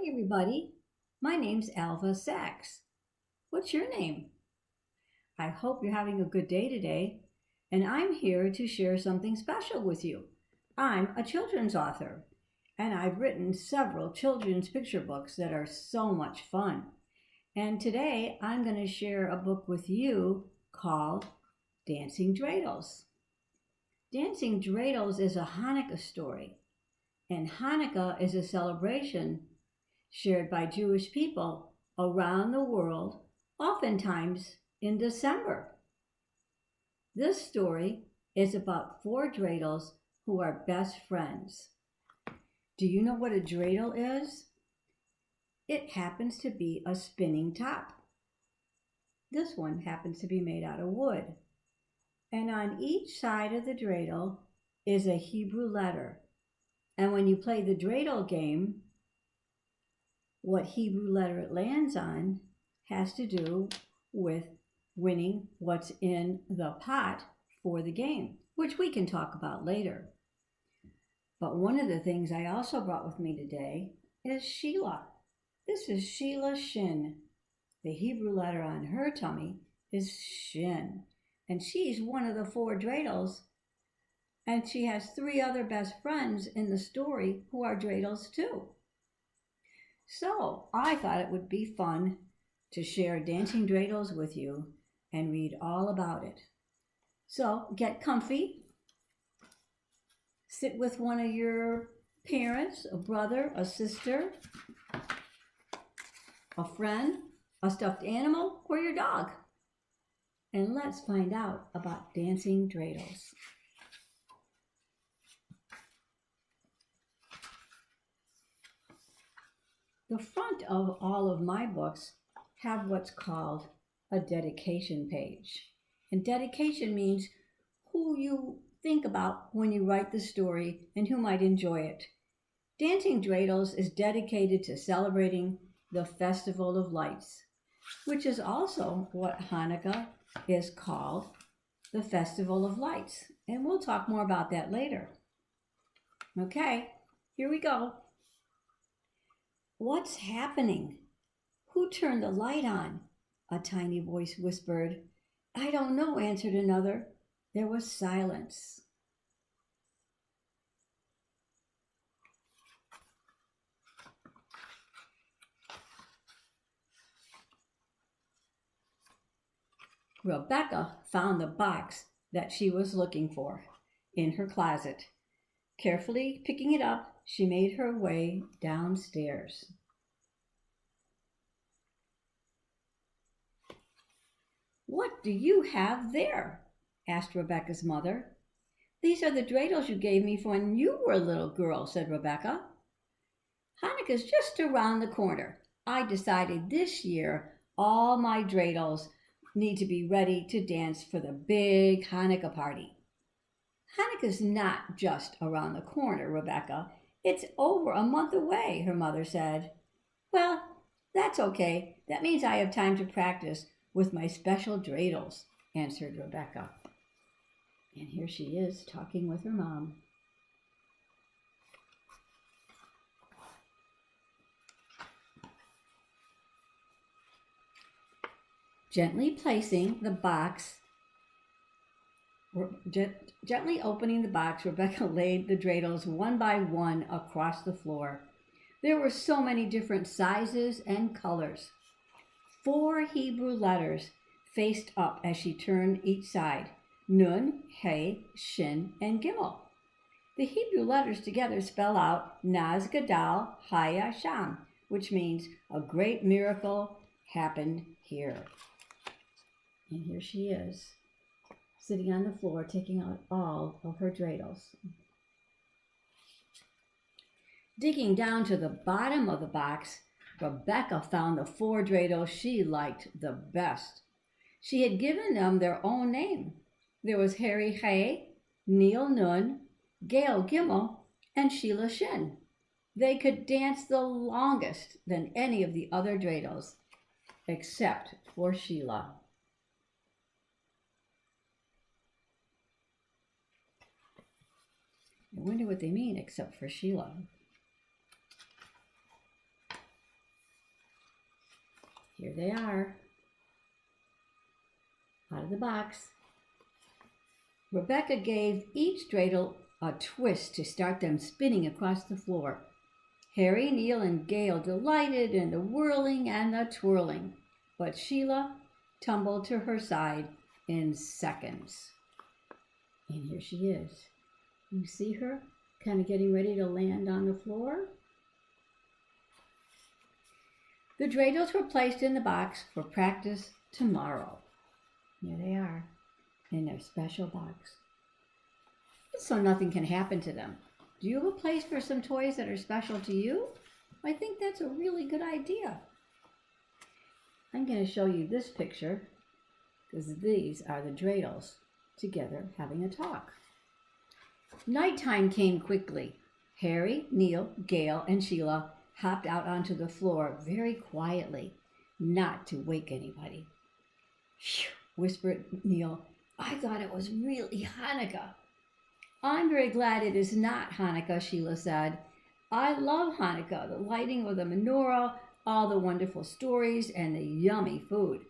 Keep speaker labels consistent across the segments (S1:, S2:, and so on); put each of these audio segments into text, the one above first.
S1: everybody. My name's Alva Sachs. What's your name? I hope you're having a good day today, and I'm here to share something special with you. I'm a children's author, and I've written several children's picture books that are so much fun. And today I'm going to share a book with you called Dancing Dreidels. Dancing Dreidels is a Hanukkah story, and Hanukkah is a celebration shared by Jewish people around the world, oftentimes in December. This story is about four dreidels who are best friends. Do you know what a dreidel is? It happens to be a spinning top. This one happens to be made out of wood. And on each side of the dreidel is a Hebrew letter. And when you play the dreidel game, what Hebrew letter it lands on has to do with winning what's in the pot for the game, which we can talk about later. But one of the things I also brought with me today is Sheila. This is Sheila Shin. The Hebrew letter on her tummy is Shin, and she's one of the four dreidels, and she has three other best friends in the story who are dreidels too. So I thought it would be fun to share Dancing Dreidels with you and read all about it. So get comfy, sit with one of your parents, a brother, a sister, a friend, a stuffed animal, or your dog. And let's find out about Dancing Dreidels. The front of all of my books have what's called a dedication page. And dedication means who you think about when you write the story and who might enjoy it. Dancing Dreidels is dedicated to celebrating the Festival of Lights, which is also what Hanukkah is called, the Festival of Lights. And we'll talk more about that later. Okay, here we go. What's happening? Who turned the light on? A tiny voice whispered. I don't know, answered another. There was silence. Rebecca found the box that she was looking for in her closet. Carefully picking it up, she made her way downstairs. What do you have there? Asked Rebecca's mother. These are the dreidels you gave me when you were a little girl, said Rebecca. Hanukkah's just around the corner. I decided this year all my dreidels need to be ready to dance for the big Hanukkah party. Hanukkah's not just around the corner, Rebecca. It's over a month away, her mother said. Well, that's okay. That means I have time to practice with my special dreidels, answered Rebecca. And here she is talking with her mom. Gently opening the box, Rebecca laid the dreidels one by one across the floor. There were so many different sizes and colors. 4 Hebrew letters faced up as she turned each side: Nun, He, Shin, and Gimel. The Hebrew letters together spell out Naz Gadal Haya Sham, which means a great miracle happened here. And here she is, sitting on the floor, taking out all of her dreidels. Digging down to the bottom of the box, Rebecca found the 4 dreidels she liked the best. She had given them their own name. There was Harry Hay, Neil Nun, Gail Gimel, and Sheila Shin. They could dance the longest than any of the other dreidels, except for Sheila. I wonder what they mean, except for Sheila. Here they are, out of the box. Rebecca gave each dreidel a twist to start them spinning across the floor. Harry, Neil, and Gail delighted in the whirling and the twirling, but Sheila tumbled to her side in seconds. And here she is. You see her kind of getting ready to land on the floor? The dreidels were placed in the box for practice tomorrow. Here they are, in their special box. So nothing can happen to them. Do you have a place for some toys that are special to you? I think that's a really good idea. I'm going to show you this picture because these are the dreidels together having a talk. Nighttime came quickly. Harry, Neil, Gail, and Sheila hopped out onto the floor very quietly, not to wake anybody. Phew, whispered Neil. I thought it was really Hanukkah. I'm very glad it is not Hanukkah, Sheila said. I love Hanukkah, the lighting of the menorah, all the wonderful stories, and the yummy food.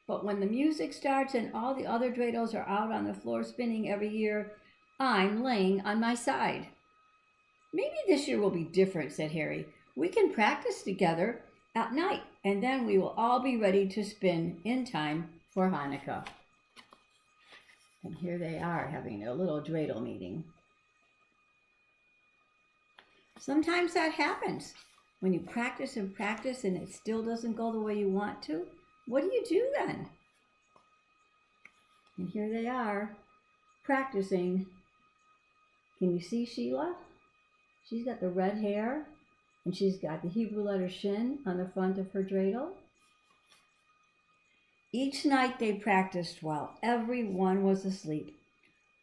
S1: But when the music starts and all the other dreidels are out on the floor spinning every year, I'm laying on my side. Maybe this year will be different, said Harry. We can practice together at night, and then we will all be ready to spin in time for Hanukkah. And here they are having a little dreidel meeting. Sometimes that happens. When you practice and practice and it still doesn't go the way you want to, what do you do then? And here they are practicing. Can you see Sheila? She's got the red hair and she's got the Hebrew letter Shin on the front of her dreidel. Each night they practiced while everyone was asleep.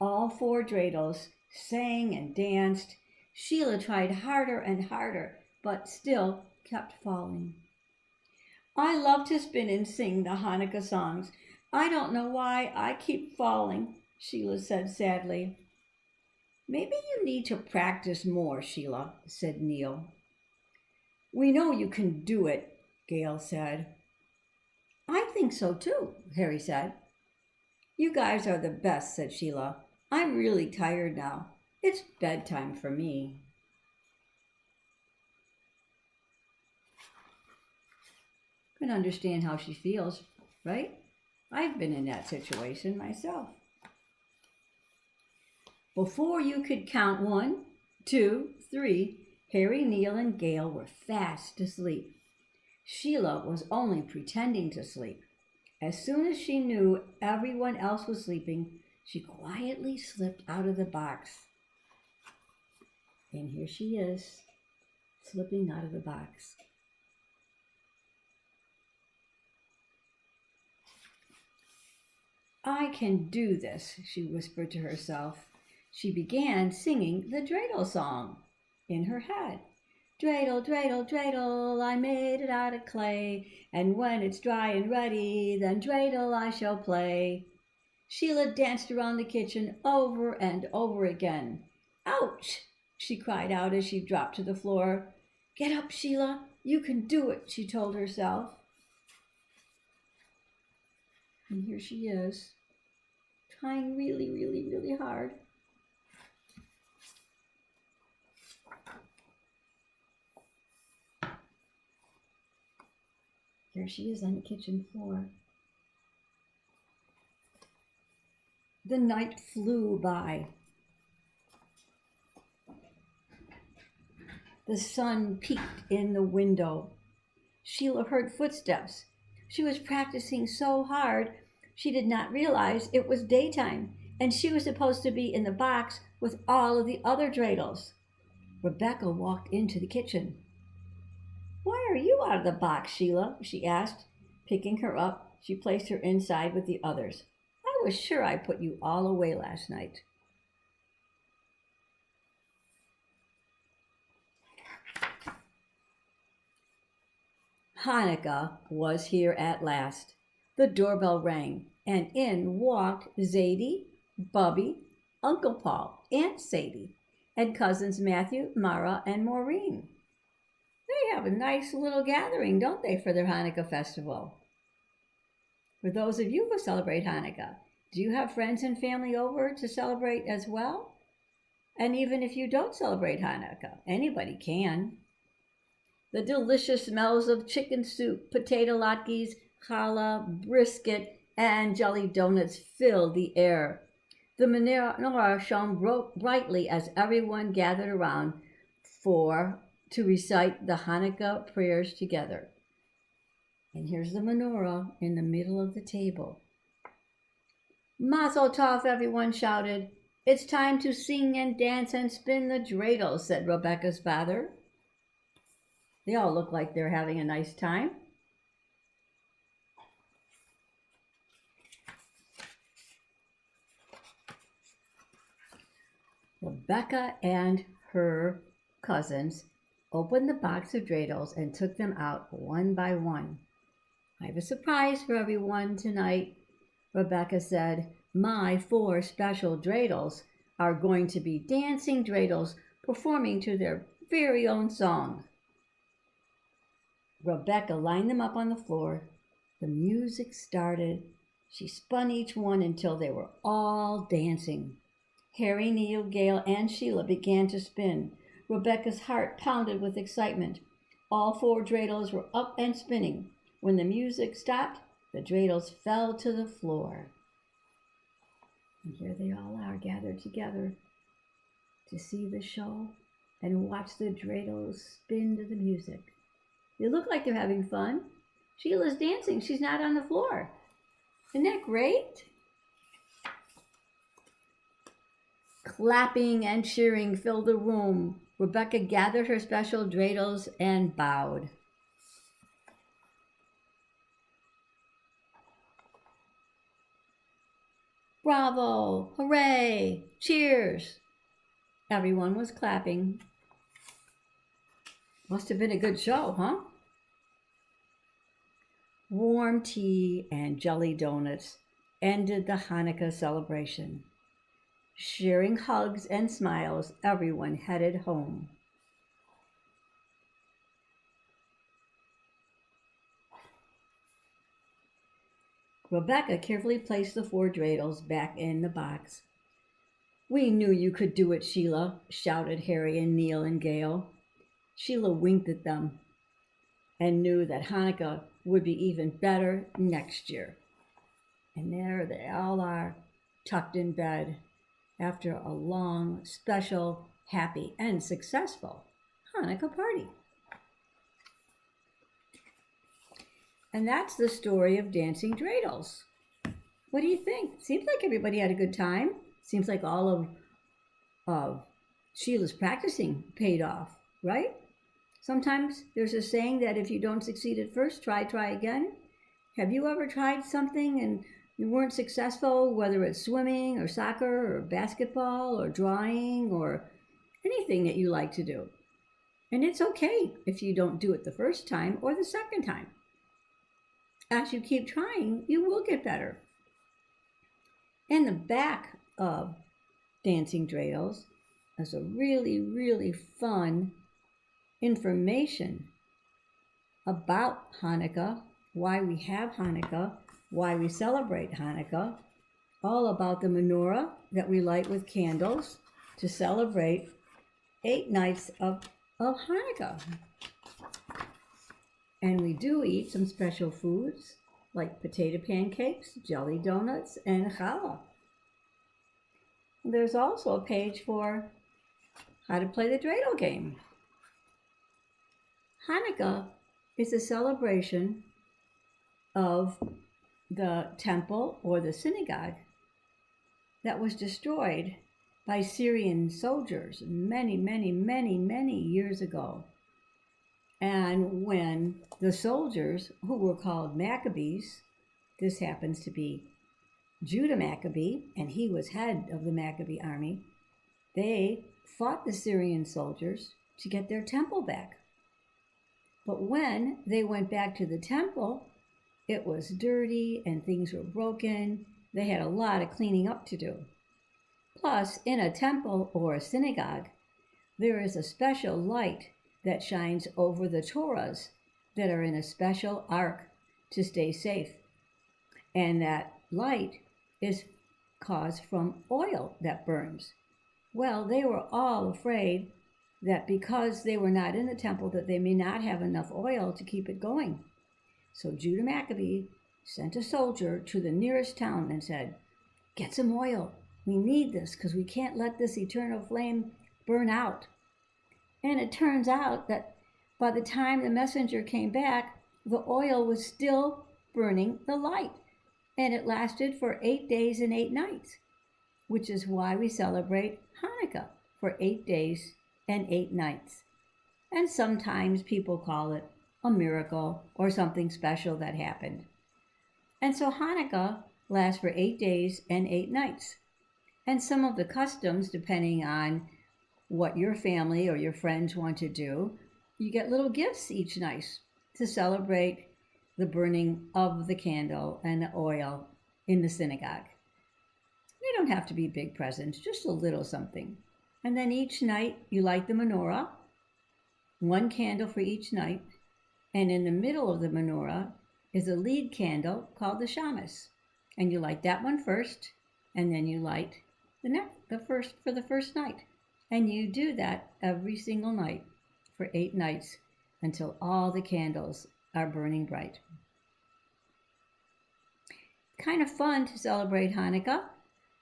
S1: All 4 dreidels sang and danced. Sheila tried harder and harder, but still kept falling. I love to spin and sing the Hanukkah songs. I don't know why I keep falling, Sheila said sadly. Maybe you need to practice more, Sheila, said Neil. We know you can do it, Gail said. I think so too, Harry said. You guys are the best, said Sheila. I'm really tired now. It's bedtime for me. I can understand how she feels, right? I've been in that situation myself. Before you could count 1, 2, 3, Harry, Neil, and Gail were fast asleep. Sheila was only pretending to sleep. As soon as she knew everyone else was sleeping, she quietly slipped out of the box. And here she is, slipping out of the box. I can do this, she whispered to herself. She began singing the dreidel song in her head. Dreidel, dreidel, dreidel, I made it out of clay, and when it's dry and ready, then dreidel I shall play. Sheila danced around the kitchen over and over again. Ouch! She cried out as she dropped to the floor. Get up, Sheila, you can do it, she told herself. And here she is, trying really, really, really hard. Here she is on the kitchen floor. The night flew by. The sun peeked in the window. Sheila heard footsteps. She was practicing so hard, she did not realize it was daytime, and she was supposed to be in the box with all of the other dreidels. Rebecca walked into the kitchen. Why are you out of the box, Sheila? She asked. Picking her up, she placed her inside with the others. I was sure I put you all away last night. Hanukkah was here at last. The doorbell rang, and in walked Zadie, Bubby, Uncle Paul, Aunt Sadie, and cousins Matthew, Mara, and Maureen. They have a nice little gathering, don't they, for their Hanukkah festival? For those of you who celebrate Hanukkah, do you have friends and family over to celebrate as well? And even if you don't celebrate Hanukkah, anybody can. The delicious smells of chicken soup, potato latkes, challah, brisket, and jelly donuts filled the air. The menorah shone brightly as everyone gathered around to recite the Hanukkah prayers together. And here's the menorah in the middle of the table. Mazel tov, everyone shouted. It's time to sing and dance and spin the dreidels, said Rebecca's father. They all look like they're having a nice time. Rebecca and her cousins opened the box of dreidels and took them out one by one. I have a surprise for everyone tonight, Rebecca said. My 4 special dreidels are going to be dancing dreidels performing to their very own song. Rebecca lined them up on the floor. The music started. She spun each one until they were all dancing. Harry, Neil, Gail, and Sheila began to spin. Rebecca's heart pounded with excitement. All 4 dreidels were up and spinning. When the music stopped, the dreidels fell to the floor. And here they all are gathered together to see the show and watch the dreidels spin to the music. They look like they're having fun. Sheila's dancing. She's not on the floor. Isn't that great? Clapping and cheering filled the room. Rebecca gathered her special dreidels and bowed. Bravo! Hooray! Cheers! Everyone was clapping. Must have been a good show, huh? Warm tea and jelly donuts ended the Hanukkah celebration. Sharing hugs and smiles, everyone headed home. Rebecca carefully placed the 4 dreidels back in the box. We knew you could do it, Sheila, shouted Harry and Neil and Gail. Sheila winked at them and knew that Hanukkah would be even better next year. And there they all are, tucked in bed after a long, special, happy, and successful Hanukkah party. And that's the story of dancing dreidels. What do you think? Seems like everybody had a good time. Seems like all of Sheila's practicing paid off, right? Sometimes there's a saying that if you don't succeed at first, try again. Have you ever tried something and you weren't successful, whether it's swimming or soccer or basketball or drawing or anything that you like to do? And it's okay if you don't do it the first time or the second time. As you keep trying, you will get better. In the back of Dancing Dreidels is a really, really fun information about Hanukkah, why we have Hanukkah, why we celebrate Hanukkah, all about the menorah that we light with candles to celebrate 8 nights of Hanukkah. And we do eat some special foods like potato pancakes, jelly donuts, and challah. There's also a page for how to play the dreidel game. Hanukkah is a celebration of the temple or the synagogue that was destroyed by Syrian soldiers many, many, many, many years ago. And when the soldiers, who were called Maccabees, this happens to be Judah Maccabee, and he was head of the Maccabee army, they fought the Syrian soldiers to get their temple back. But when they went back to the temple, it was dirty and things were broken. They had a lot of cleaning up to do. Plus, in a temple or a synagogue, there is a special light that shines over the Torahs that are in a special ark to stay safe. And that light is caused from oil that burns. Well, they were all afraid that because they were not in the temple that they may not have enough oil to keep it going. So Judah Maccabee sent a soldier to the nearest town and said, "Get some oil. We need this because we can't let this eternal flame burn out." And it turns out that by the time the messenger came back, the oil was still burning the light. And it lasted for 8 days and 8 nights, which is why we celebrate Hanukkah for 8 days and 8 nights. And sometimes people call it a miracle or something special that happened. And so Hanukkah lasts for 8 days and 8 nights. And some of the customs, depending on what your family or your friends want to do, you get little gifts each night to celebrate the burning of the candle and the oil in the synagogue. They don't have to be big presents, just a little something. And then each night you light the menorah, one candle for each night, and in the middle of the menorah is a lead candle called the shamus. And you light that one first, and then you light the first night. And you do that every single night for 8 nights until all the candles are burning bright. Kind of fun to celebrate Hanukkah.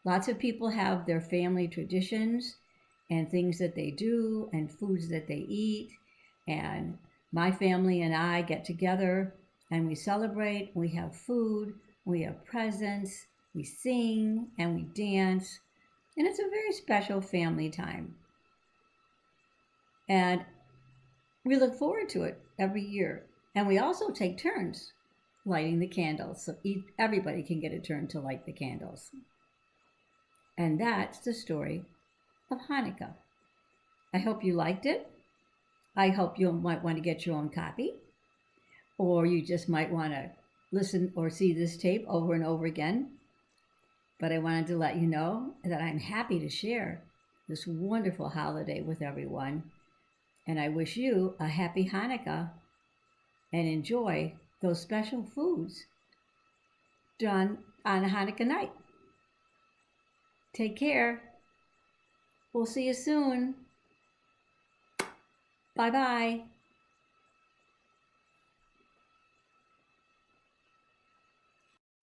S1: Lots of people have their family traditions and things that they do and foods that they eat. And my family and I get together and we celebrate. We have food, we have presents, we sing and we dance. And it's a very special family time. And we look forward to it every year. And we also take turns lighting the candles, so everybody can get a turn to light the candles. And that's the story of Hanukkah. I hope you liked it. I hope you might want to get your own copy, or you just might want to listen or see this tape over and over again. But I wanted to let you know that I'm happy to share this wonderful holiday with everyone. And I wish you a happy Hanukkah and enjoy those special foods done on Hanukkah night. Take care. We'll see you soon. Bye-bye.